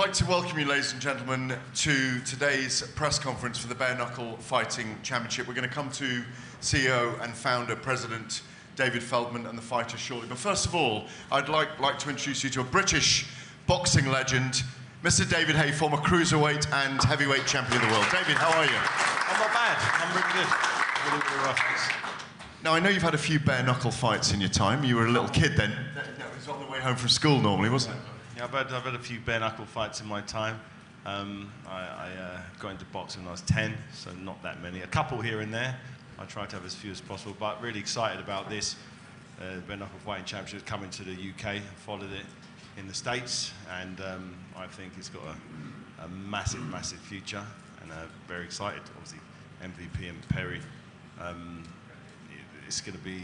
like to welcome you, ladies and gentlemen, to today's press conference for the Bare Knuckle Fighting Championship. We're going to come to CEO and founder, President David Feldman and the fighter shortly. But first of all, I'd like to introduce you to a British boxing legend, Mr. David Haye, former cruiserweight and heavyweight champion of the world. David, how are you? I'm not bad. I'm really good. Really rough. Now, I know you've had a few bare knuckle fights in your time. You were a little kid then. That was on the way home from school normally, wasn't it? Yeah, I've had a few bare knuckle fights in my time. I got into boxing when I was 10, so not that many. A couple here and there. I try to have as few as possible, but really excited about this. Bare Knuckle Fighting Championship coming to the UK. Followed it in the States, and I think it's got a massive, massive future, and very excited. Obviously, MVP and Perry. It's going to be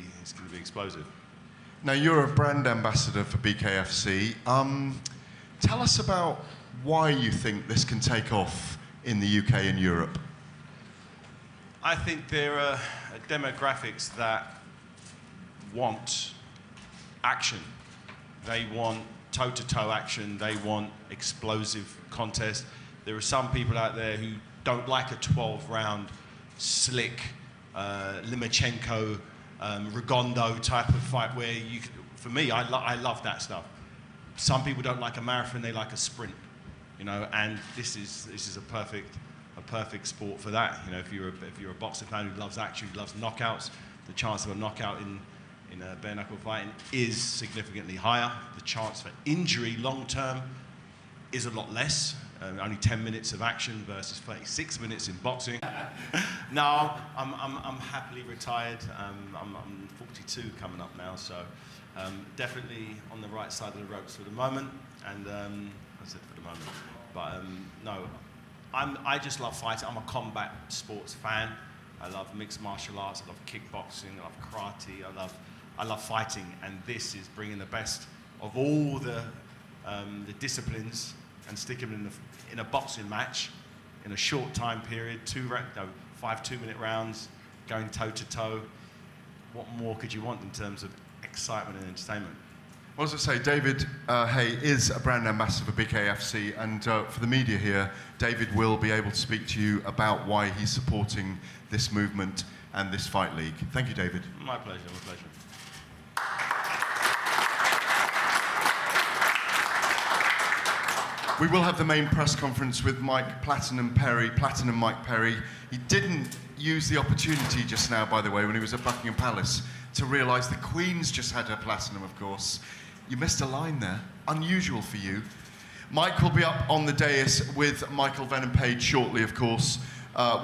explosive. Now, you're a brand ambassador for BKFC. Tell us about why you think this can take off in the UK and Europe. I think there are demographics that want action. They want toe-to-toe action. They want explosive contests. There are some people out there who don't like a 12-round, slick, Lomachenko, Rigondo type of fight where you, for me, I love that stuff. Some people don't like a marathon, they like a sprint, you know, and this is a perfect sport for that. You know, if you're a boxer fan who loves action, who loves knockouts, the chance of a knockout in a bare knuckle fighting is significantly higher. The chance for injury long term is a lot less. Only 10 minutes of action versus 36 minutes in boxing. No, I'm happily retired. I'm 42 coming up now, so definitely on the right side of the ropes for the moment. And that's it for the moment. But no, I just love fighting. I'm a combat sports fan. I love mixed martial arts. I love kickboxing. I love karate. I love fighting, and this is bringing the best of all the disciplines and sticking them in a boxing match in a short time period, 5 2-minute rounds, going toe-to-toe. What more could you want in terms of excitement and entertainment? Well, as I say, David Haye is a brand ambassador for BKFC, and for the media here, David will be able to speak to you about why he's supporting this movement and this fight league. Thank you, David. My pleasure, my pleasure. We will have the main press conference with Mike Platinum Mike Perry. He didn't use the opportunity just now, by the way, when he was at Buckingham Palace, to realise the Queen's just had her platinum, of course. You missed a line there, unusual for you. Mike will be up on the dais with Michael Venom Page shortly, of course,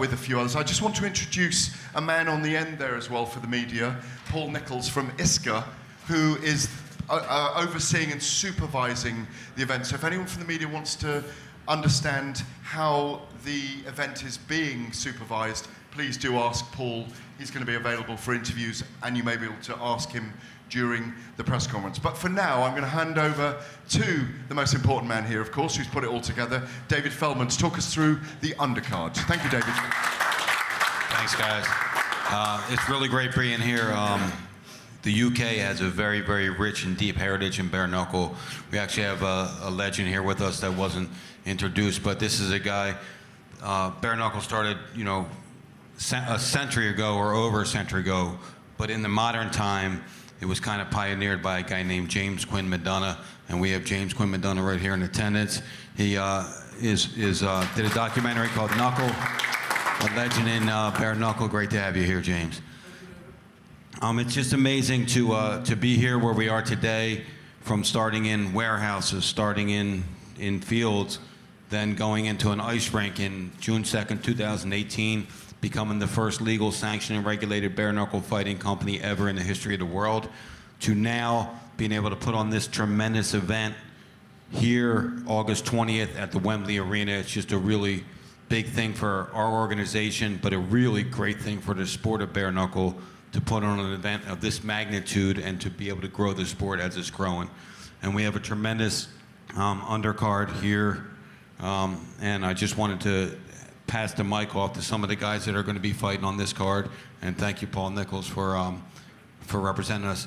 with a few others. I just want to introduce a man on the end there as well for the media, Paul Nichols from ISCA, who is overseeing and supervising the event. So if anyone from the media wants to understand how the event is being supervised, please do ask Paul. He's going to be available for interviews, and you may be able to ask him during the press conference. But for now, I'm going to hand over to the most important man here, of course, who's put it all together, David Feldman, to talk us through the undercard. Thank you, David. Thanks, guys. It's really great being here. The UK has a very, very rich and deep heritage in bare knuckle. We actually have a legend here with us that wasn't introduced, but this is a guy, bare knuckle started, you know, a century ago or over a century ago, but in the modern time, it was kind of pioneered by a guy named James Quinn McDonough, and we have James Quinn McDonough right here in attendance. He did a documentary called Knuckle, a legend in bare knuckle. Great to have you here, James. It's just amazing to be here where we are today, from starting in warehouses, starting in fields, then going into an ice rink in June 2nd, 2018, becoming the first legal sanctioned and regulated bare knuckle fighting company ever in the history of the world, to now being able to put on this tremendous event here August 20th at the Wembley Arena. It's just a really big thing for our organization, but a really great thing for the sport of bare knuckle, to put on an event of this magnitude and to be able to grow the sport as it's growing. And we have a tremendous undercard here, and I just wanted to pass the mic off to some of the guys that are going to be fighting on this card. And thank you, Paul Nichols, for representing us.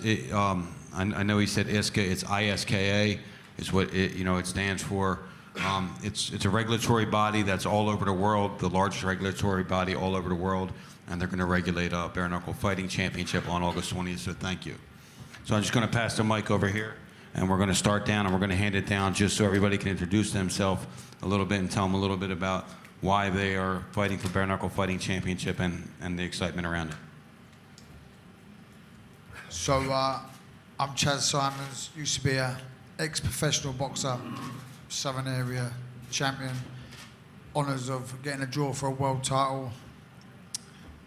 I know he said ISCA. It's ISKA. Is what it stands for. It's a regulatory body that's all over the world, the largest regulatory body all over the world, and they're going to regulate Bare Knuckle Fighting Championship on August 20th, so thank you. So I'm just going to pass the mic over here, and we're going to start down, and we're going to hand it down just so everybody can introduce themselves a little bit and tell them a little bit about why they are fighting for Bare Knuckle Fighting Championship and the excitement around it. So, I'm Chaz Simons, used to be an ex-professional boxer, Southern Area champion, honours of getting a draw for a world title,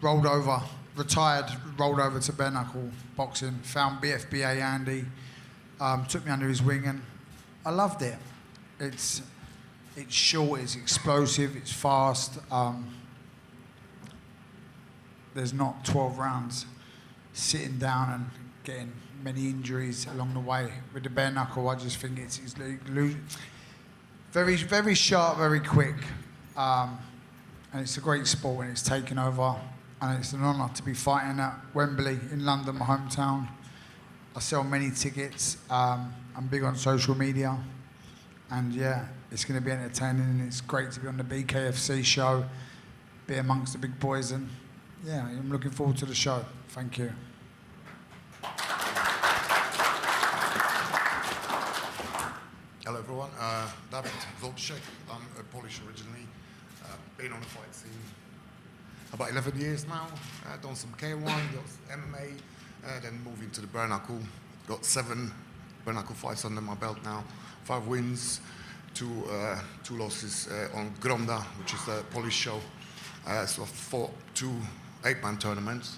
retired, rolled over to bare knuckle boxing, found BFBA Andy, took me under his wing, and I loved it. It's short, it's explosive, it's fast. There's not 12 rounds sitting down and getting many injuries along the way. With the bare knuckle, I just think it's very, very sharp, very quick, and it's a great sport, and it's taken over, and it's an honour to be fighting at Wembley in London, my hometown. I sell many tickets. I'm big on social media, and yeah, it's going to be entertaining, and it's great to be on the BKFC show, be amongst the big boys, and yeah, I'm looking forward to the show. Thank you. Hello everyone, David Volchek. I'm Polish originally. Been on the fight scene about 11 years now. Done some K1, got some MMA, then moved into the bare knuckle. Got 7 bare knuckle fights under my belt now. 5 wins, 2 losses on Gronda, which is the Polish show. So I fought 2 8-man tournaments.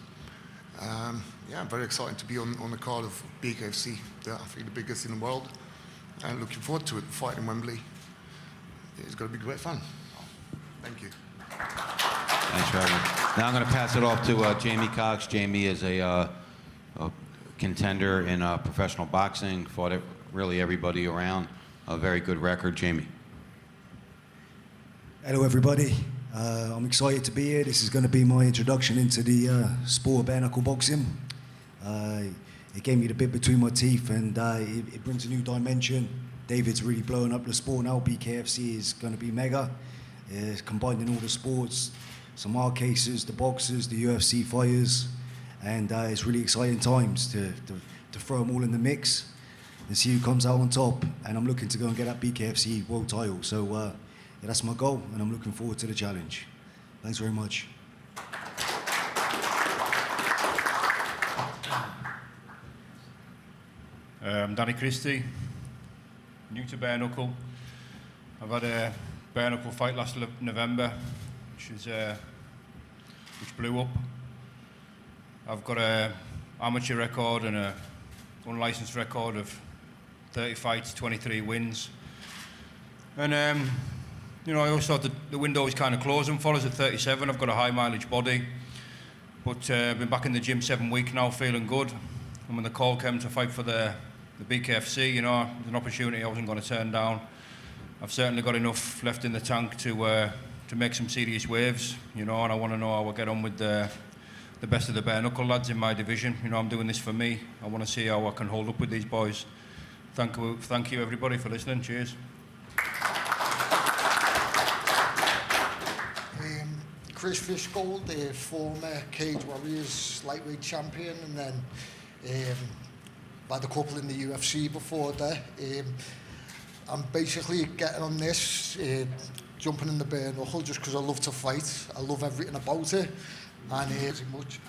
Yeah, very excited to be on the card of BKFC. I think the biggest in the world. And looking forward to it, fight in Wembley. It's going to be great fun. Thank you. Thanks, Trevor. Now I'm going to pass it off to Jamie Cox. Jamie is a contender in professional boxing, fought it really everybody around. A very good record, Jamie. Hello, everybody. I'm excited to be here. This is going to be my introduction into the sport of bare knuckle boxing. It gave me the bit between my teeth, and it brings a new dimension. David's really blowing up the sport now. BKFC is going to be mega. It's combining all the sports, some hard cases, the boxers, the UFC fighters, and it's really exciting times to throw them all in the mix and see who comes out on top. And I'm looking to go and get that BKFC world title. So yeah, that's my goal, and I'm looking forward to the challenge. Thanks very much. I'm Danny Christie, new to bare knuckle. I've had a bare knuckle fight last November, which blew up. I've got an amateur record and an unlicensed record of 30 fights, 23 wins. And you know, I always thought the window was kind of closing for us at 37. I've got a high mileage body, but I've been back in the gym 7 weeks now, feeling good. And when the call came to fight for the BKFC, you know, it was an opportunity I wasn't going to turn down. I've certainly got enough left in the tank to make some serious waves, you know, and I want to know how I get on with the best of the bare knuckle lads in my division. You know, I'm doing this for me. I want to see how I can hold up with these boys. Thank you everybody for listening. Cheers. Chris Fishgold, a former Cage Warriors lightweight champion, and then had a couple in the UFC before that. I'm basically getting on this, jumping in the bare knuckle just because I love to fight. I love everything about it, and pretty much.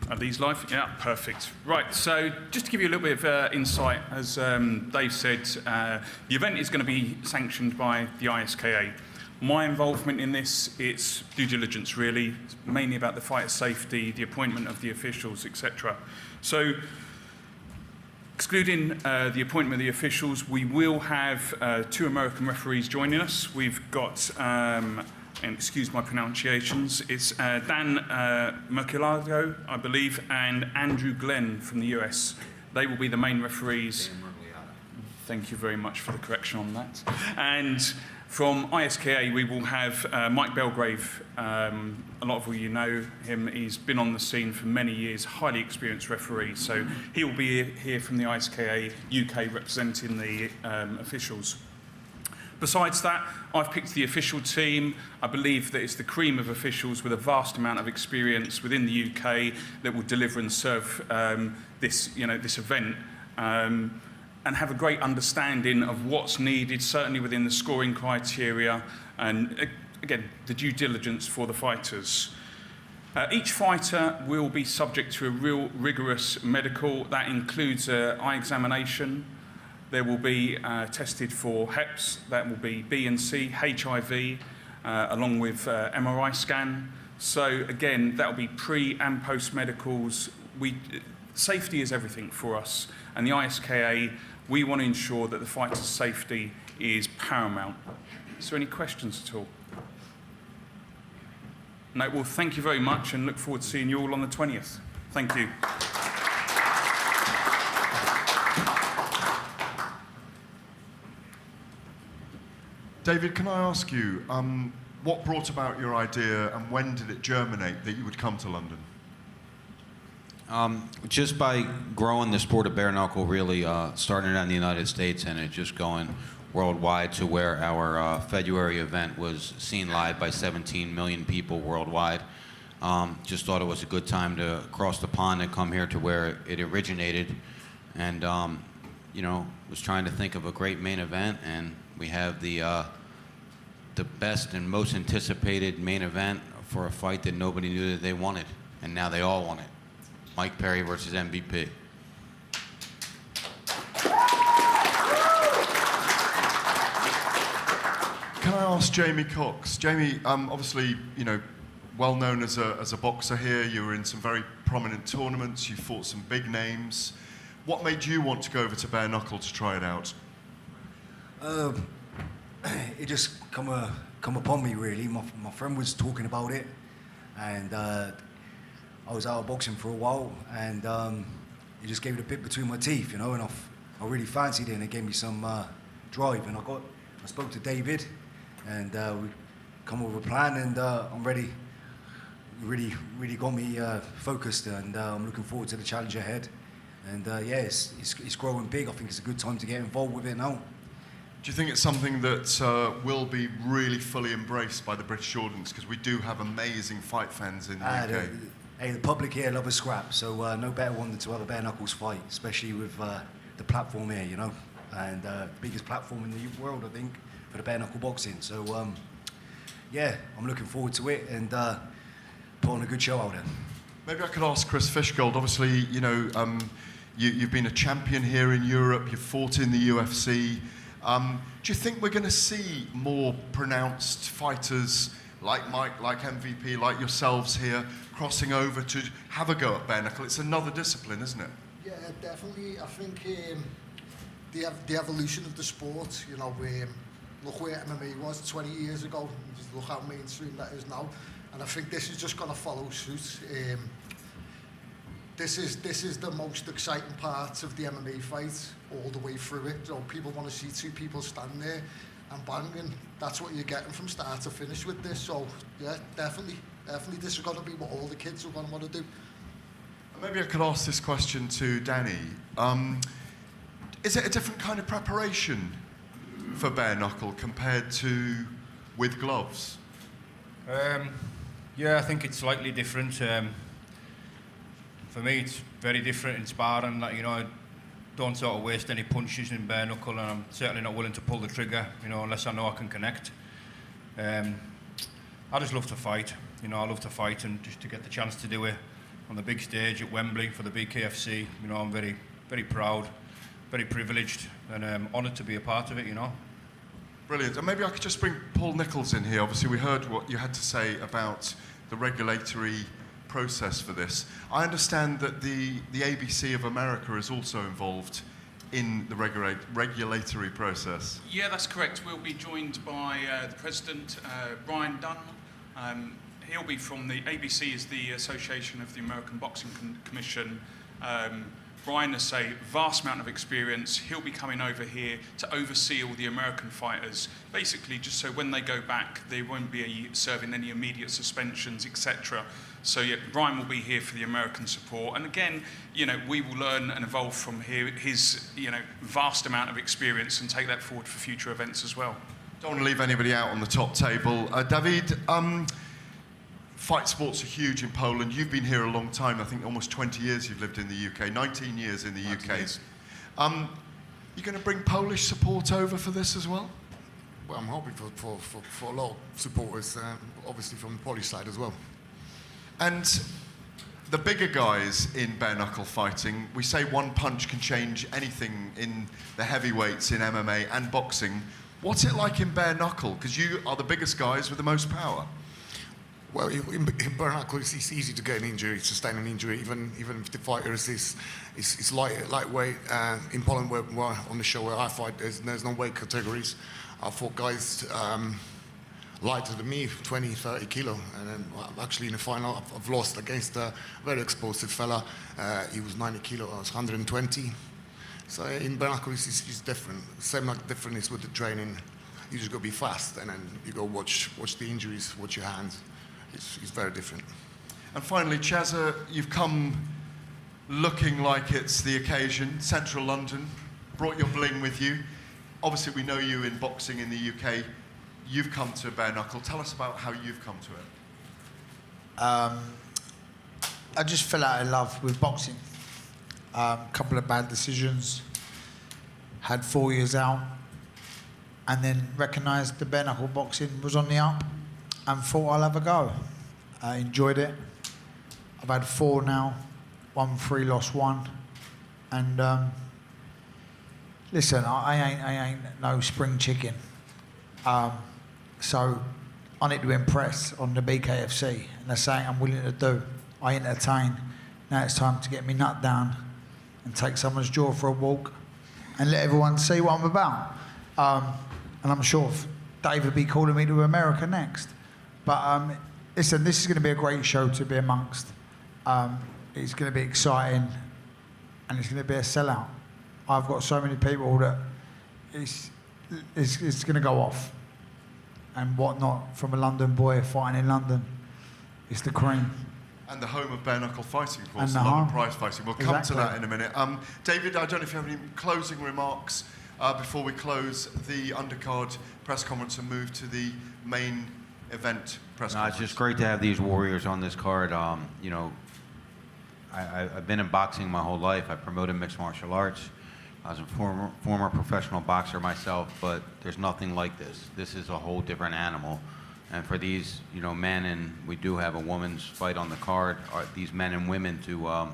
Are these live? Yeah, perfect. Right, so just to give you a little bit of insight, as Dave said, the event is going to be sanctioned by the ISKA. My involvement in this, it's due diligence really. It's mainly about the fighter safety, the appointment of the officials, etc. So, excluding the appointment of the officials, we will have 2 American referees joining us. We've got, and excuse my pronunciations, it's Dan Merculado, I believe, and Andrew Glenn from the US. They will be the main referees. Thank you very much for the correction on that. And From ISKA, we will have Mike Belgrave. A lot of you know him. He's been on the scene for many years, highly experienced referee. So he will be here from the ISKA UK representing the officials. Besides that, I've picked the official team. I believe that it's the cream of officials with a vast amount of experience within the UK that will deliver and serve this event. And have a great understanding of what's needed, certainly within the scoring criteria, and again, the due diligence for the fighters. Each fighter will be subject to a real rigorous medical. That includes an eye examination. There will be tested for HEPs, that will be B and C, HIV, along with MRI scan. So again, that will be pre and post medicals. Safety is everything for us, and the ISKA, we want to ensure that the fighter's safety is paramount. Is there any questions at all? No, well, thank you very much and look forward to seeing you all on the 20th. Thank you. David, can I ask you, what brought about your idea and when did it germinate that you would come to London? Just by growing the sport of bare knuckle, really starting out in the United States and it just going worldwide to where our February event was seen live by 17 million people worldwide. Just thought it was a good time to cross the pond and come here to where it originated. And, was trying to think of a great main event, and we have the best and most anticipated main event for a fight that nobody knew that they wanted, and now they all want it. Mike Perry versus MVP. Can I ask Jamie Cox? Jamie, obviously, well known as a boxer here. You were in some very prominent tournaments. You fought some big names. What made you want to go over to bare knuckle to try it out? It just come upon me, really. My friend was talking about it, and I was out of boxing for a while, and it just gave it a bit between my teeth, and I really fancied it, and it gave me some drive. And I spoke to David, and we come up with a plan, and I'm ready. Really got me focused, and I'm looking forward to the challenge ahead. And it's growing big. I think it's a good time to get involved with it now. Do you think it's something that will be really fully embraced by the British audience? Because we do have amazing fight fans in the UK. The public here love a scrap, so no better one than to have a bare knuckles fight, especially with the platform here, and biggest platform in the world, I think, for the bare knuckle boxing. So I'm looking forward to it and put on a good show out there. Maybe I could ask Chris Fishgold. Obviously, you've been a champion here in Europe. You've fought in the UFC. Do you think we're going to see more pronounced fighters like Mike, like MVP, like yourselves here, crossing over to have a go at bare knuckle? It's another discipline, isn't it? Yeah, definitely. I think the evolution of the sport, look where MMA was 20 years ago, and just look how mainstream that is now. And I think this is just going to follow suit. This is the most exciting part of the MMA fight all the way through it. People want to see two people stand there and banging. That's what you're getting from start to finish with this. So yeah, definitely this is going to be what all the kids are going to want to do. Maybe I could ask this question to Danny. Is it a different kind of preparation for bare knuckle compared to with gloves? Yeah, I think it's slightly different. For me, it's very different in sparring. I don't sort of waste any punches in bare knuckle, and I'm certainly not willing to pull the trigger, unless I know I can connect. I just love to fight. I love to fight, and just to get the chance to do it on the big stage at Wembley for the BKFC, I'm very, very proud, very privileged, and honoured to be a part of it. Brilliant. And maybe I could just bring Paul Nichols in here. Obviously, we heard what you had to say about the regulatory process for this. I understand that the ABC of America is also involved in the regulatory process. Yeah, that's correct. We'll be joined by the President, Brian Dunn. He'll be from the ABC, is the Association of the American Boxing Commission. Brian has a vast amount of experience. He'll be coming over here to oversee all the American fighters, basically just so when they go back, they won't be serving any immediate suspensions, etc. So yeah, Brian will be here for the American support. And again, we will learn and evolve from his vast amount of experience and take that forward for future events as well. Don't want to leave anybody out on the top table. David, fight sports are huge in Poland. You've been here a long time. I think almost 20 years you've lived in the UK, 19 years in the UK. Years. You going to bring Polish support over for this as well? Well, I'm hoping for a lot of supporters, obviously from the Polish side as well. And the bigger guys in bare knuckle fighting, we say one punch can change anything in the heavyweights in MMA and boxing. What's it like in bare knuckle? Because you are the biggest guys with the most power. Well, in bare knuckle, it's easy to get an injury, sustain an injury, even if the fighter is lightweight. In Poland, where on the show where I fight, there's no weight categories. I fought guys lighter than me, 20, 30 kilo. And then actually in the final, I've lost against a very explosive fella. He was 90 kilo, I was 120. So in bare knuckle, it's different. Same like different is with the training. You just got to be fast, and then you go watch the injuries, watch your hands. It's very different. And finally, Chazza, you've come looking like it's the occasion. Central London, brought your bling with you. Obviously, we know you in boxing in the UK. You've come to bare knuckle. Tell us about how you've come to it. I just fell out of love with boxing. A couple of bad decisions. Had 4 years out. And then recognised the bare knuckle boxing was on the up and thought I'll have a go. I enjoyed it. I've had 4 now. Won 3, lost 1. And listen, I ain't no spring chicken. So I need to impress on the BKFC, and that's something I'm willing to do. I entertain. Now it's time to get me nut down and take someone's jaw for a walk and let everyone see what I'm about. And I'm sure Dave will be calling me to America next. But listen, this is going to be a great show to be amongst. It's going to be exciting, and it's going to be a sellout. I've got so many people that it's going to go off. And whatnot from a London boy fighting in London. It's the cream. And the home of bare knuckle fighting, of course, And the the London home. prize fighting. We'll come to that in a minute. David, I don't know if you have any closing remarks before we close the undercard press conference and move to the main event press conference. It's just great to have these warriors on this card. I've been in boxing my whole life. I promoted mixed martial arts. I was a former professional boxer myself, but there's nothing like this. This is a whole different animal. And for these, men, and we do have a women's fight on the card, these men and women to,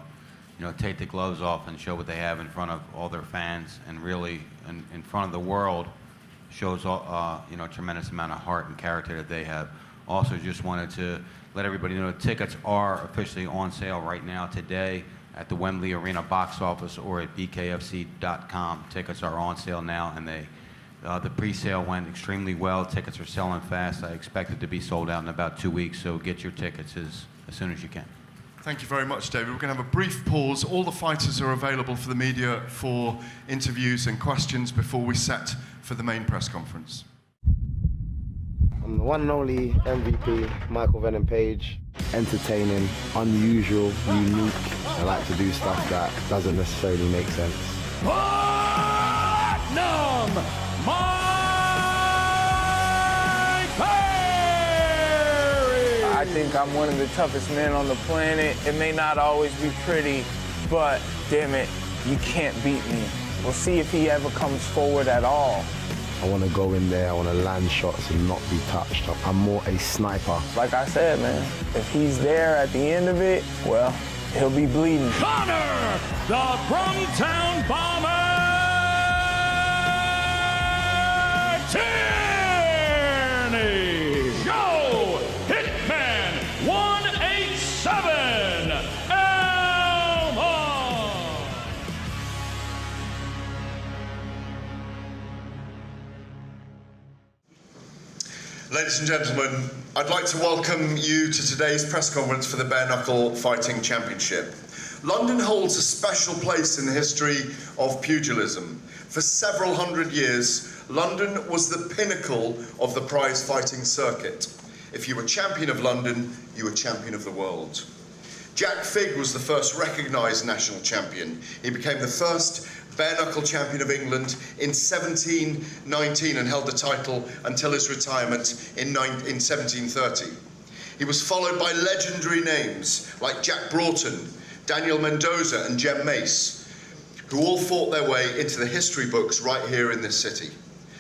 take the gloves off and show what they have in front of all their fans, and really, in front of the world, shows, a tremendous amount of heart and character that they have. Also, just wanted to let everybody know tickets are officially on sale right now today at the Wembley Arena box office or at bkfc.com. Tickets are on sale now, and the pre-sale went extremely well. Tickets are selling fast. I expect it to be sold out in about 2 weeks, so get your tickets as soon as you can. Thank you very much, David. We're going to have a brief pause. All the fighters are available for the media for interviews and questions before we set for the main press conference. I'm the one and only MVP, Michael Venom Page. Entertaining, unusual, unique. I like to do stuff that doesn't necessarily make sense. Platinum Mike Perry! I think I'm one of the toughest men on the planet. It may not always be pretty, but damn it, you can't beat me. We'll see if he ever comes forward at all. I want to go in there, I want to land shots and not be touched. I'm more a sniper. Like I said, man, if he's there at the end of it, well, he'll be bleeding. Conor, the Brumtown Bomber, Tierney! Joe Hitman 187, Elmo! Ladies and gentlemen, I'd like to welcome you to today's press conference for the Bare Knuckle Fighting Championship. London holds a special place in the history of pugilism. For several hundred years, London was the pinnacle of the prize fighting circuit. If you were champion of London, you were champion of the world. Jack Figg was the first recognised national champion. He became the first bare-knuckle champion of England in 1719 and held the title until his retirement in 1730. He was followed by legendary names like Jack Broughton, Daniel Mendoza and Jem Mace, who all fought their way into the history books right here in this city.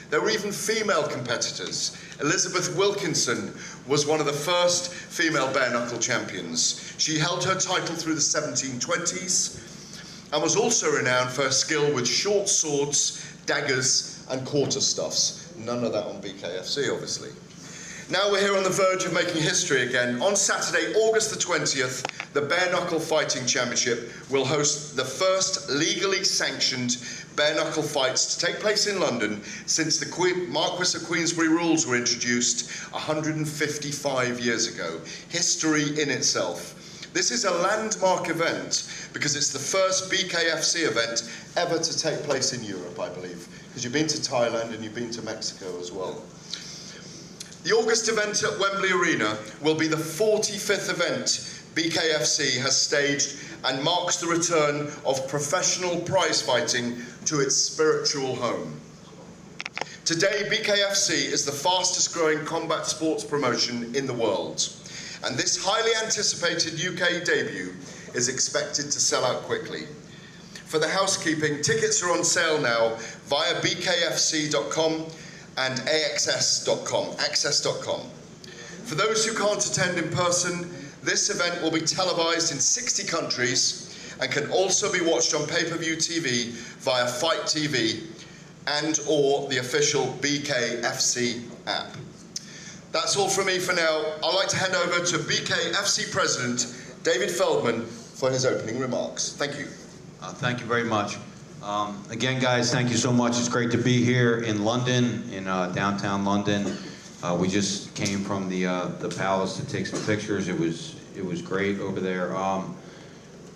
There were even female competitors. Elizabeth Wilkinson was one of the first female bare-knuckle champions. She held her title through the 1720s and was also renowned for her skill with short swords, daggers and quarterstaffs. None of that on BKFC, obviously. Now we're here on the verge of making history again. On Saturday, August the 20th, the Bare Knuckle Fighting Championship will host the first legally sanctioned bare knuckle fights to take place in London since the Marquis of Queensberry rules were introduced 155 years ago. History in itself. This is a landmark event because it's the first BKFC event ever to take place in Europe, I believe, because you've been to Thailand and you've been to Mexico as well. The August event at Wembley Arena will be the 45th event BKFC has staged and marks the return of professional prize fighting to its spiritual home. Today, BKFC is the fastest growing combat sports promotion in the world, and this highly anticipated UK debut is expected to sell out quickly. For the housekeeping, tickets are on sale now via bkfc.com and access.com. For those who can't attend in person, this event will be televised in 60 countries and can also be watched on pay-per-view TV via Fight TV and or the official BKFC app. That's all from me for now. I'd like to hand over to BKFC President David Feldman for his opening remarks. Thank you. Thank you very much. Again, guys, thank you so much. It's great to be here in London, in downtown London. We just came from the palace to take some pictures. It was great over there.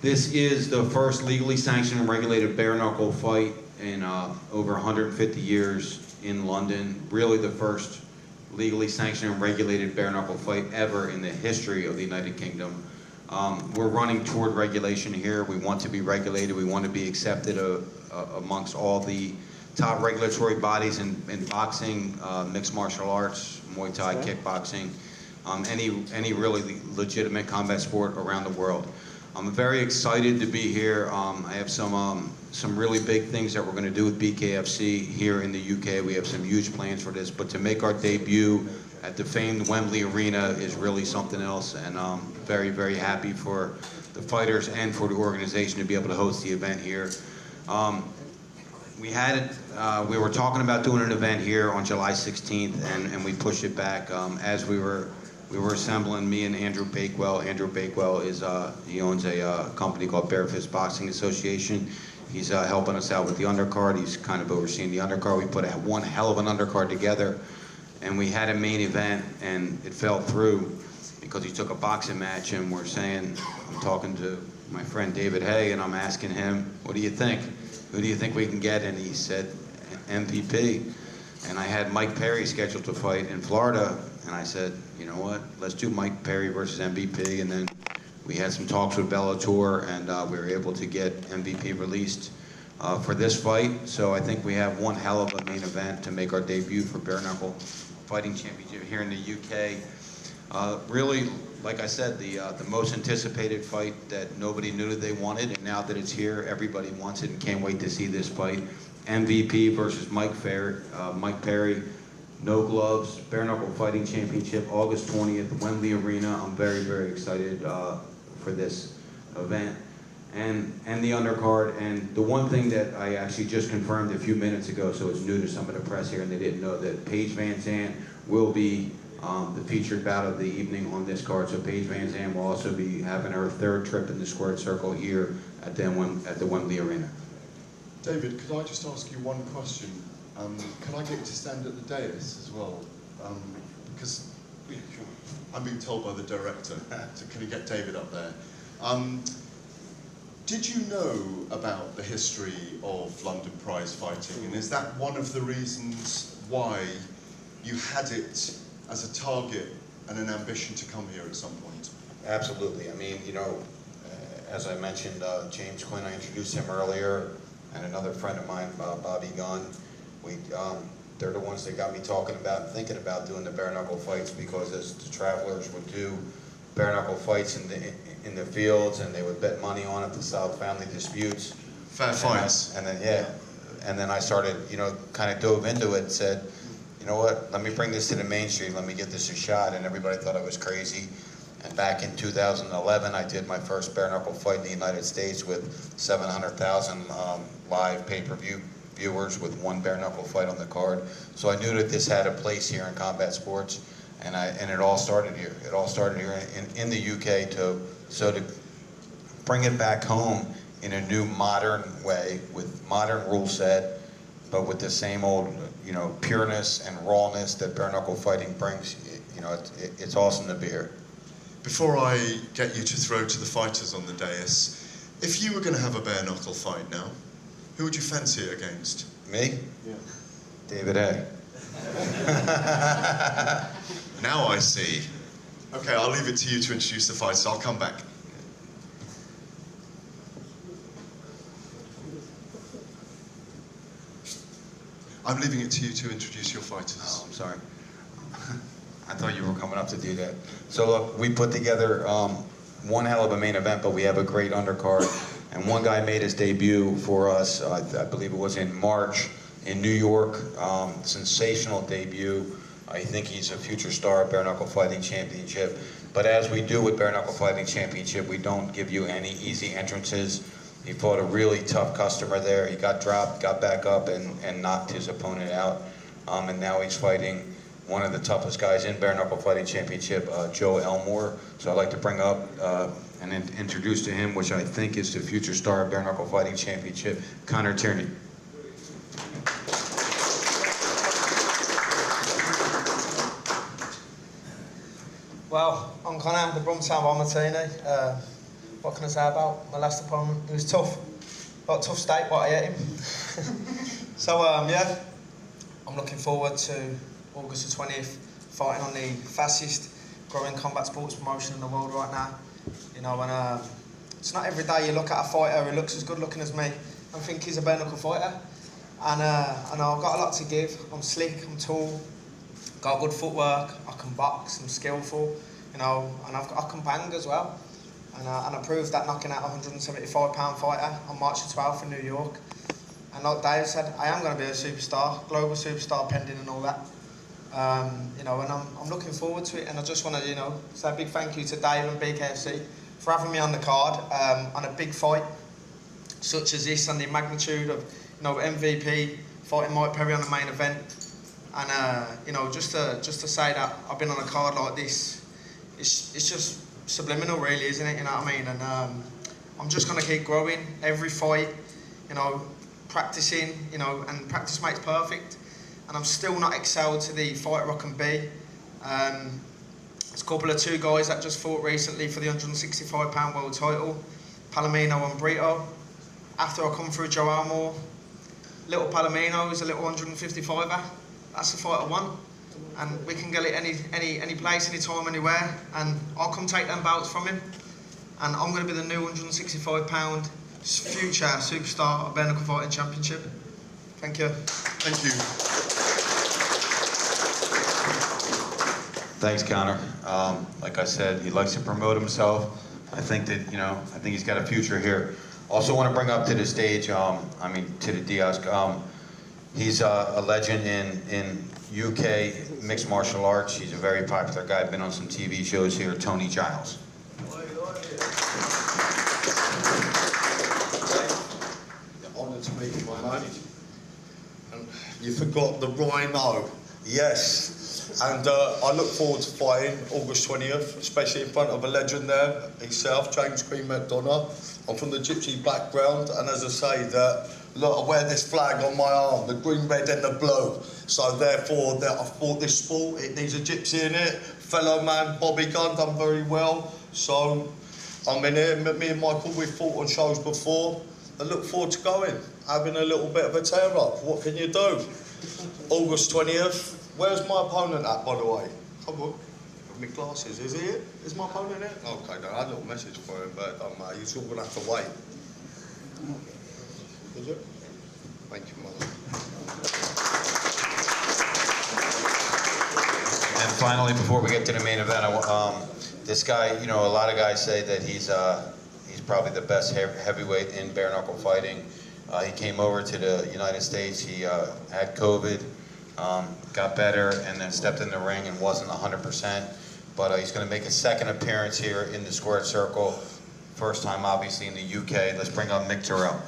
This is the first legally sanctioned and regulated bare knuckle fight in over 150 years in London. Really the first legally sanctioned and regulated bare knuckle fight ever in the history of the United Kingdom. We're running toward regulation here. We want to be regulated. We want to be accepted amongst all the top regulatory bodies in boxing, mixed martial arts, Muay Thai, kickboxing, any really legitimate combat sport around the world. I'm very excited to be here. I have some really big things that we're going to do with BKFC here in the UK. We have some huge plans for this, but to make our debut at the famed Wembley Arena is really something else, and I'm very, very happy for the fighters and for the organization to be able to host the event here. We were talking about doing an event here on July 16th, and we pushed it back as we were assembling. Me and Andrew Bakewell. Andrew Bakewell he owns a company called Bare Fist Boxing Association. He's helping us out with the undercard. He's kind of overseeing the undercard. We put one hell of an undercard together, and we had a main event, and it fell through because he took a boxing match. And I'm talking to my friend David Hay, and I'm asking him, what do you think? Who do you think we can get? And he said, MVP. And I had Mike Perry scheduled to fight in Florida, and I said, you know what, let's do Mike Perry versus MVP. And then we had some talks with Bellator, and we were able to get MVP released for this fight. So I think we have one hell of a main event to make our debut for Bare Knuckle Fighting Championship here in the UK. Really, like I said, the most anticipated fight that nobody knew that they wanted, and now that it's here, everybody wants it and can't wait to see this fight. MVP versus Mike Perry, no gloves, Bare Knuckle Fighting Championship, August 20th, Wembley Arena. I'm very, very excited for this event and the undercard. And the one thing that I actually just confirmed a few minutes ago, so it's new to some of the press here and they didn't know, that Paige Van Zandt will be the featured bout of the evening on this card. So Paige Van Zandt will also be having her third trip in the squared circle here at the Wembley Arena. David, could I just ask you one question? Can I get you to stand at the dais as well? Because I'm being told by the director, so can you get David up there? Did you know about the history of London prize fighting, and is that one of the reasons why you had it as a target and an ambition to come here at some point? Absolutely. I mean, you know, as I mentioned, James Quinn, I introduced him earlier, and another friend of mine, Bobby Gunn. They're the ones that got me talking about and thinking about doing the bare knuckle fights, because as the travelers would do bare knuckle fights in the fields, and they would bet money on it to solve family disputes. Fair fights. And then I started, you know, kind of dove into it and said, you know what, let me bring this to the mainstream, let me get this a shot, and everybody thought I was crazy. And back in 2011, I did my first bare knuckle fight in the United States with 700,000 live pay-per-view viewers with one bare knuckle fight on the card. So I knew that this had a place here in combat sports, and it all started here. It all started here in the UK to bring it back home in a new modern way with modern rule set, but with the same old, you know, pureness and rawness that bare knuckle fighting brings. You know, it's awesome to be here. Before I get you to throw to the fighters on the dais, if you were going to have a bare knuckle fight now, who would you fancy it against? Me? Yeah. David A. Now I see. Okay, I'll leave it to you to introduce the fighters. I'll come back. I'm leaving it to you to introduce your fighters. Oh, I'm sorry. I thought you were coming up to do that. So look, we put together one hell of a main event, but we have a great undercard. And one guy made his debut for us, I believe it was in March, in New York. Sensational debut. I think he's a future star at Bare Knuckle Fighting Championship. But as we do with Bare Knuckle Fighting Championship, we don't give you any easy entrances. He fought a really tough customer there. He got dropped, got back up, and knocked his opponent out. And now he's fighting one of the toughest guys in Bare Knuckle Fighting Championship, Joe Elmore. So I'd like to bring up and introduce to him, which I think is the future star of Bare Knuckle Fighting Championship, Conor Tierney. Well, I'm Conor, the Brumtown Bomber. What can I say about my last opponent? It was tough. Got a tough state, but I ate him. So, yeah, I'm looking forward to August the 20th, fighting on the fastest growing combat sports promotion in the world right now. You know, and it's not every day you look at a fighter who looks as good looking as me and think he's a bare knuckle fighter. And I've got a lot to give. I'm slick, I'm tall, got good footwork, I can box, I'm skillful, you know, and I can bang as well. And I proved that knocking out a 175-pound fighter on March the 12th in New York. And like Dave said, I am going to be a superstar, global superstar pending and all that. You know, and I'm looking forward to it. And I just want to, you know, say a big thank you to Dave and BKFC for having me on the card on a big fight such as this, and the magnitude of, you know, MVP fighting Mike Perry on the main event. And you know, just to say that I've been on a card like this, it's just subliminal, really, isn't it? You know what I mean? And I'm just going to keep growing every fight, you know, practicing, you know, and practice makes perfect. And I'm still not excelled to the fighter I can be. There's a couple of two guys that just fought recently for the 165-pound world title, Palomino and Brito. After I come through Joe Elmore, little Palomino is a little 155er. That's the fight I want. And we can get it any place, any time, anywhere. And I'll come take them belts from him. And I'm going to be the new 165-pound future superstar of Bare Knuckle Fighting Championship. Thank you. Thank you. Thanks, Conor. Like I said, he likes to promote himself. I think that, you know, I think he's got a future here. Also want to bring up to the stage, to the Diaz. He's a legend in UK mixed martial arts. He's a very popular guy, been on some TV shows here, Tony Giles. Honour to meet you, my mate. And you forgot the Rhino. Yes. And I look forward to fighting August 20th, especially in front of a legend there himself, James Queen McDonough. I'm from the gypsy background, and as I say, look, I wear this flag on my arm, the green, red and the blue. So therefore, I fought this sport, it needs a gypsy in it. Fellow man, Bobby Gunn, done very well. So I'm in here, me and Michael, we've fought on shows before. I look forward to going, having a little bit of a tear up. What can you do? August 20th. Where's my opponent at, by the way? Come on. My glasses, is he it? Is my opponent it? Okay, no, I had a little message for him, but it don't matter. You're still going to have to wait. Is it? Thank you, mother. And finally, before we get to the main event, this guy, you know, a lot of guys say that he's probably the best heavyweight in bare knuckle fighting. He came over to the United States. He had COVID, got better, and then stepped in the ring and wasn't 100%. But he's going to make a second appearance here in the squared circle. First time, obviously, in the UK. Let's bring on Mick Terrell.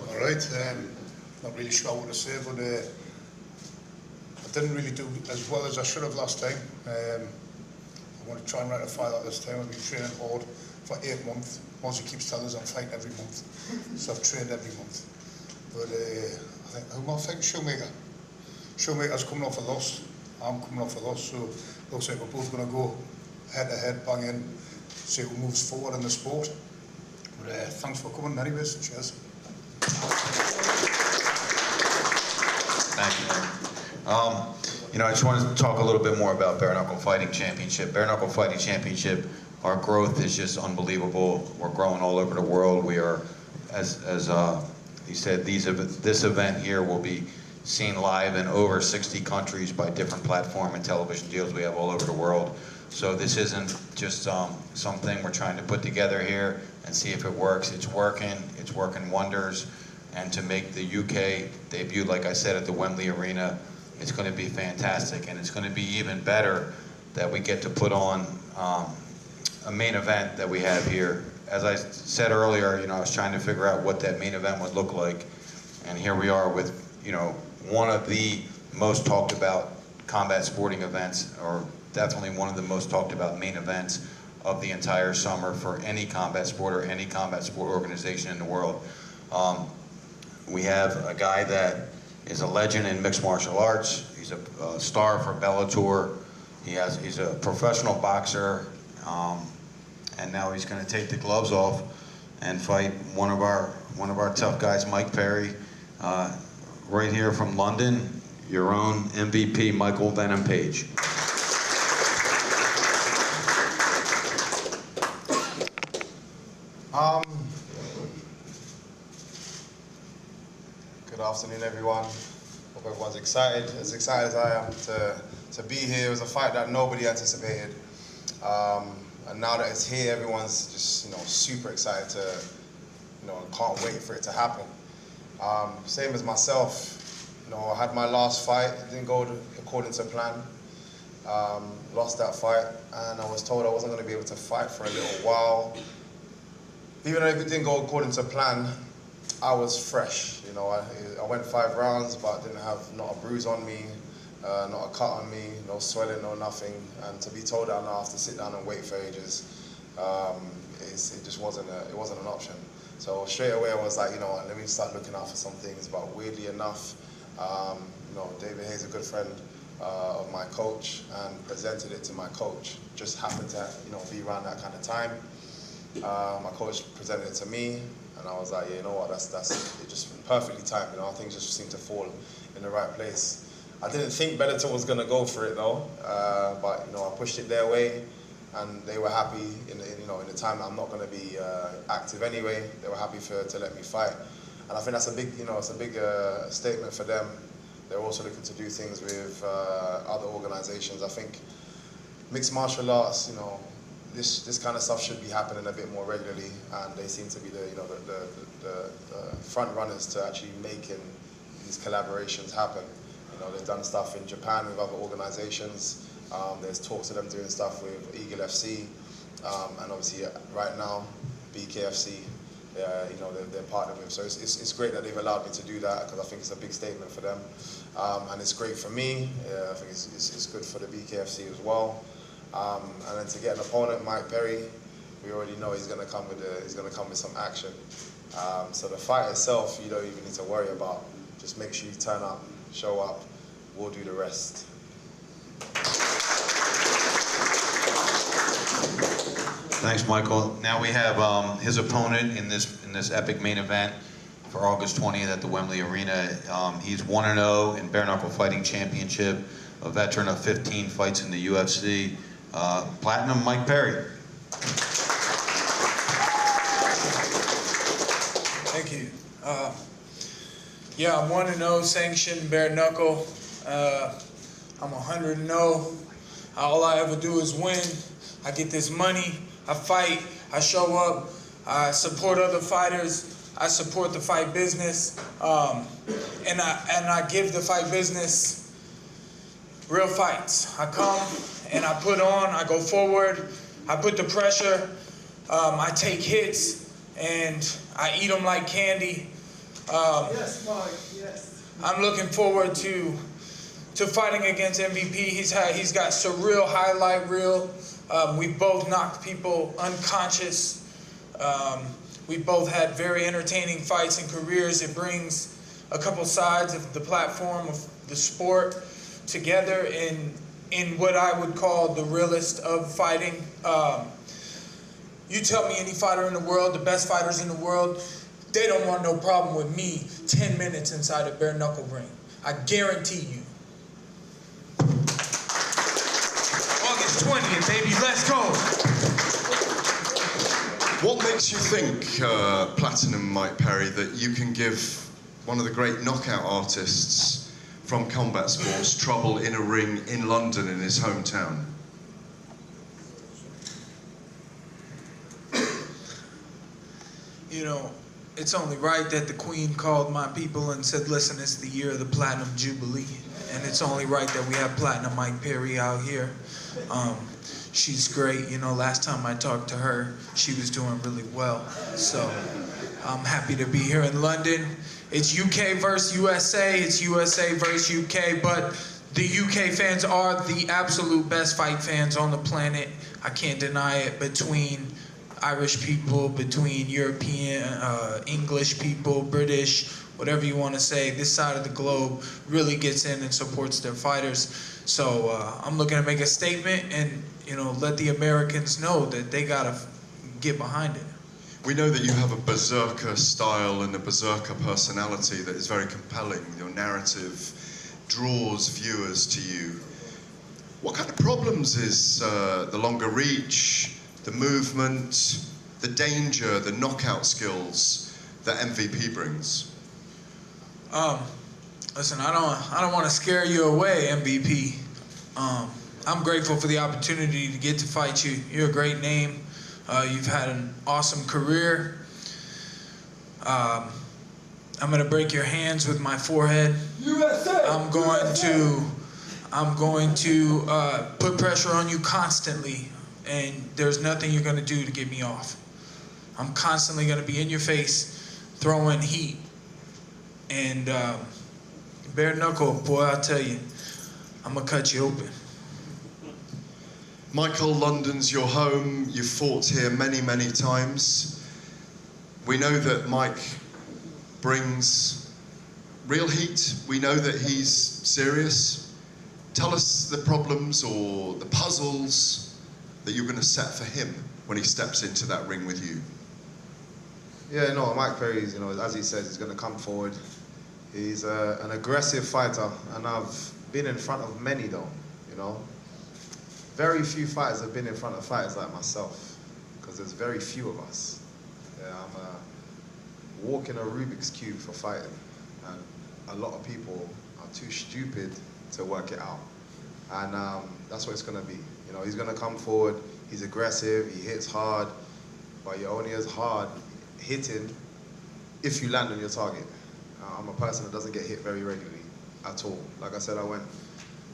All right. Not really sure what to say, but I didn't really do as well as I should have last time. I want to try and rectify that this time. I've been training hard for 8 months. Mozzie keeps telling us I'm fighting every month, so I've trained every month. But I think, who am I fighting? Shoemaker. Shoemaker's coming off a loss. I'm coming off a loss, so looks like we're both going to go head to head, bang in, see who moves forward in the sport. But thanks for coming anyways. Cheers. Thank you. You know, I just wanted to talk a little bit more about Bare Knuckle Fighting Championship. Bare Knuckle Fighting Championship, our growth is just unbelievable. We're growing all over the world. We are, as he said, this event here will be seen live in over 60 countries by different platform and television deals we have all over the world. So this isn't just something we're trying to put together here and see if it works. It's working wonders. And to make the UK debut, like I said, at the Wembley Arena, it's going to be fantastic. And it's going to be even better that we get to put on a main event that we have here. As I said earlier, you know, I was trying to figure out what that main event would look like. And here we are with, you know, one of the most talked about combat sporting events, or definitely one of the most talked about main events of the entire summer for any combat sport or any combat sport organization in the world. We have a guy that is a legend in mixed martial arts. He's a star for Bellator. He's a professional boxer, and now he's going to take the gloves off and fight one of our tough guys, Mike Perry, right here from London. Your own MVP, Michael Venom Page. Good afternoon, everyone. Hope everyone's excited, as excited as I am to be here. It was a fight that nobody anticipated, and now that it's here, everyone's just super excited to, can't wait for it to happen. Same as myself, I had my last fight. It didn't go according to plan. Lost that fight, and I was told I wasn't going to be able to fight for a little while. Even though it didn't go according to plan, I was fresh. I went 5 rounds, but didn't have not a bruise on me, not a cut on me, no swelling, no nothing. And to be told that I now have to sit down and wait for ages, it just wasn't an option. So straight away I was like, let me start looking out for some things. But weirdly enough, David Hayes, a good friend of my coach, and presented it to my coach. Just happened to be around that kind of time. My coach presented it to me, and I was like, yeah, you know what, that's it, just perfectly timed. Things just seemed to fall in the right place. I didn't think Bellator was gonna go for it though, but I pushed it their way, and they were happy. In the time that I'm not gonna be active anyway, they were happy to let me fight, and I think that's a big, it's a big statement for them. They're also looking to do things with other organizations. I think mixed martial arts, this kind of stuff should be happening a bit more regularly, and they seem to be the front runners to actually making these collaborations happen. They've done stuff in Japan with other organizations. There's talks of them doing stuff with Eagle FC, and obviously right now BKFC. They're partnered with. So it's great that they've allowed me to do that, because I think it's a big statement for them, and it's great for me. I think it's good for the BKFC as well. And then to get an opponent, Mike Perry, we already know he's going to come with some action. So the fight itself, you don't even need to worry about. Just make sure you turn up, show up, we'll do the rest. Thanks, Michael. Now we have his opponent in this epic main event for August 20th at the Wembley Arena. He's 1-0 in bare knuckle fighting championship, a veteran of 15 fights in the UFC. Platinum Mike Perry. Thank you. Yeah, I'm 1-0 sanctioned bare knuckle. I'm 100-0. All I ever do is win. I get this money. I fight. I show up. I support other fighters. I support the fight business, and I give the fight business real fights. I come and I put on. I go forward. I put the pressure. I take hits and I eat them like candy. Yes, Mike. Yes. I'm looking forward to fighting against MVP. He's got surreal highlight reel. We both knocked people unconscious. We both had very entertaining fights and careers. It brings a couple sides of the platform of the sport together in what I would call the realest of fighting. You tell me any fighter in the world, the best fighters in the world, they don't want no problem with me 10 minutes inside a bare knuckle ring. I guarantee you. August 20th, baby, let's go. What makes you think, Platinum Mike Perry, that you can give one of the great knockout artists from combat sports trouble in a ring in London in his hometown? You know, it's only right that the Queen called my people and said, listen, it's the year of the Platinum Jubilee. And it's only right that we have Platinum Mike Perry out here. She's great. You know, last time I talked to her, she was doing really well. So I'm happy to be here in London. It's UK versus USA. It's USA versus UK. But the UK fans are the absolute best fight fans on the planet. I can't deny it. Between Irish people, between European, English people, British, whatever you want to say, this side of the globe really gets in and supports their fighters. So I'm looking to make a statement and, you know, let the Americans know that they got to get behind it. We know that you have a berserker style and a berserker personality that is very compelling. Your narrative draws viewers to you. What kind of problems is the longer reach, the movement, the danger, the knockout skills that MVP brings? Listen, I don't want to scare you away, MVP. I'm grateful for the opportunity to get to fight you. You're a great name. You've had an awesome career. I'm gonna break your hands with my forehead. USA! I'm going to put pressure on you constantly, and there's nothing you're gonna do to get me off. I'm constantly gonna be in your face, throwing heat. And bare knuckle, boy, I'll tell you, I'm gonna cut you open. Michael, London's your home. You've fought here many, many times. We know that Mike brings real heat. We know that he's serious. Tell us the problems or the puzzles that you're going to set for him when he steps into that ring with you. Yeah, no, Mike Perry's, you know, as he says, he's going to come forward. He's an aggressive fighter, and I've been in front of many, though, you know. Very few fighters have been in front of fighters like myself, because there's very few of us. Yeah, I'm walking a Rubik's Cube for fighting, and a lot of people are too stupid to work it out. And that's what it's going to be. You know, he's going to come forward, he's aggressive, he hits hard, but you're only as hard hitting if you land on your target. I'm a person that doesn't get hit very regularly at all. Like I said, I went,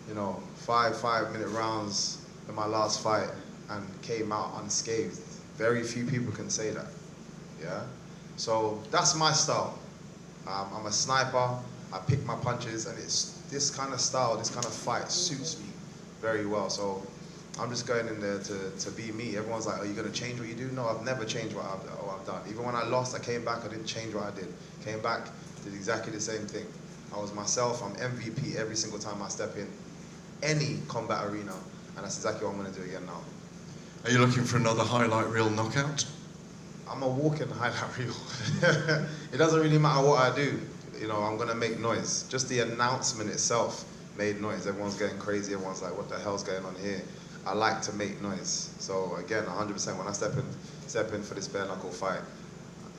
you know, 5-minute rounds in my last fight and came out unscathed. Very few people can say that, yeah? So that's my style. I'm a sniper, I pick my punches, and it's this kind of style, this kind of fight suits me very well. So I'm just going in there to be me. Everyone's like, are you gonna change what you do? No, I've never changed what I've done. Even when I lost, I came back, I didn't change what I did. Came back, did exactly the same thing. I was myself. I'm MVP every single time I step in any combat arena, and that's exactly what I'm going to do again now. Are you looking for another highlight reel knockout? I'm a walking highlight reel. It doesn't really matter what I do. You know, I'm going to make noise. Just the announcement itself made noise. Everyone's getting crazy. Everyone's like, what the hell's going on here? I like to make noise. So again, 100% when I step in for this bare knuckle fight,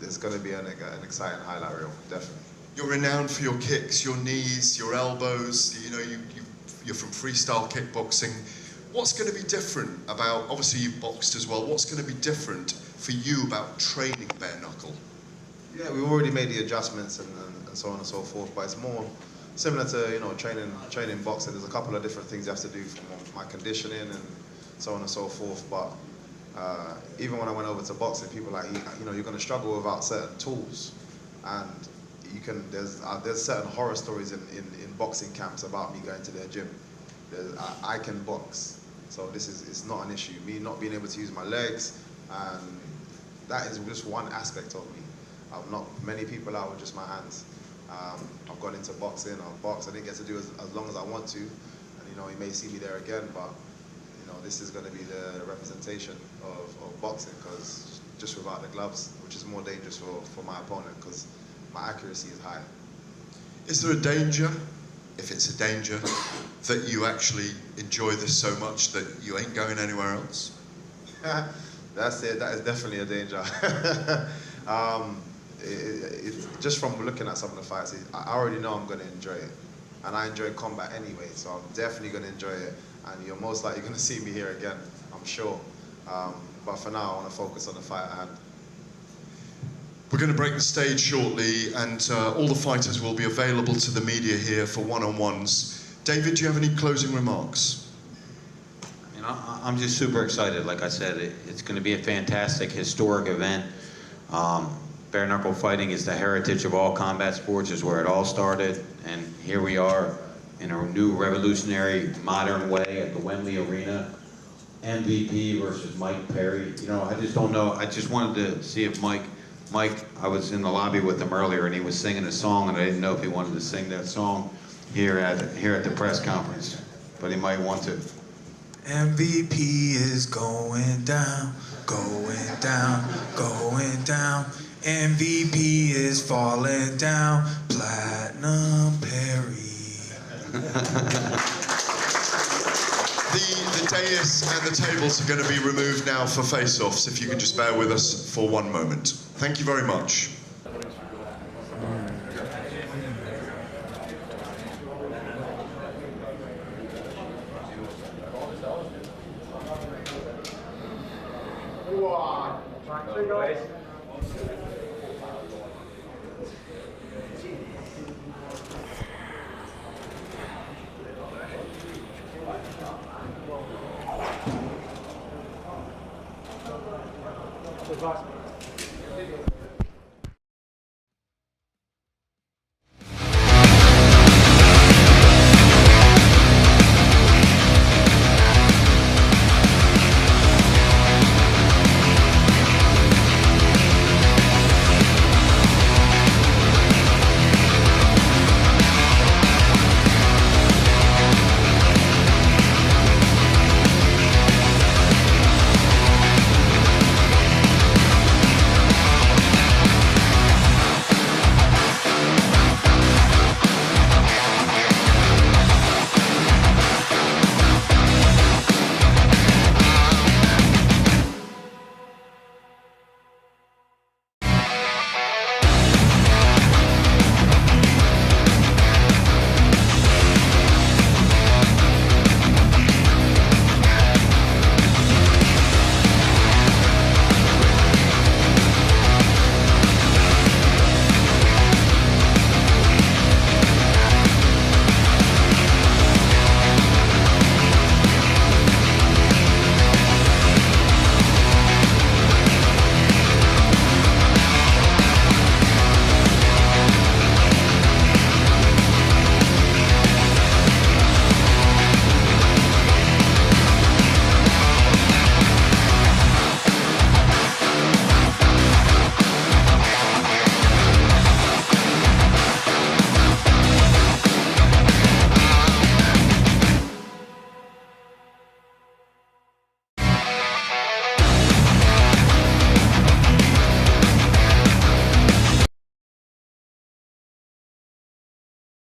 it's going to be an exciting highlight reel, definitely. You're renowned for your kicks, your knees, your elbows. You know, you're from freestyle kickboxing. What's going to be different about, obviously you've boxed as well, what's going to be different for you about training bare knuckle? Yeah, we've already made the adjustments and so on and so forth, but it's more similar to, you know, training boxing. There's a couple of different things you have to do from my conditioning and so on and so forth, but even when I went over to boxing, people were like, you know, you're going to struggle without certain tools, and there's certain horror stories in boxing camps about me going to their gym. I can box, so it's not an issue. Me not being able to use my legs, and that is just one aspect of me. I've knocked many people out with just my hands. I've gone into boxing, I've boxed. I didn't get to do as long as I want to, and you know, you may see me there again, but you know, this is going to be the representation of boxing, because just without the gloves, which is more dangerous for my opponent, because my accuracy is high. Is there a danger, if it's a danger, that you actually enjoy this so much that you ain't going anywhere else? That's it. That is definitely a danger. Just from looking at some of the fights, I already know I'm going to enjoy it. And I enjoy combat anyway, so I'm definitely going to enjoy it. And you're most likely going to see me here again, I'm sure. But for now, I want to focus on the fight at hand. We're going to break the stage shortly, and all the fighters will be available to the media here for one-on-ones. David, do you have any closing remarks? You know, I'm just super excited. Like I said, it's going to be a fantastic, historic event. Bare knuckle fighting is the heritage of all combat sports, is where it all started, and here we are in a new revolutionary modern way at the Wembley Arena. MVP versus Mike Perry. You know, I just don't know. I just wanted to see if Mike, I was in the lobby with him earlier and he was singing a song, and I didn't know if he wanted to sing that song here at the press conference, but he might want to. MVP is going down, going down, going down. MVP is falling down, Platinum Perry. The dais and the tables are going to be removed now for face-offs, if you can just bear with us for one moment. Thank you very much. Track 2, guys.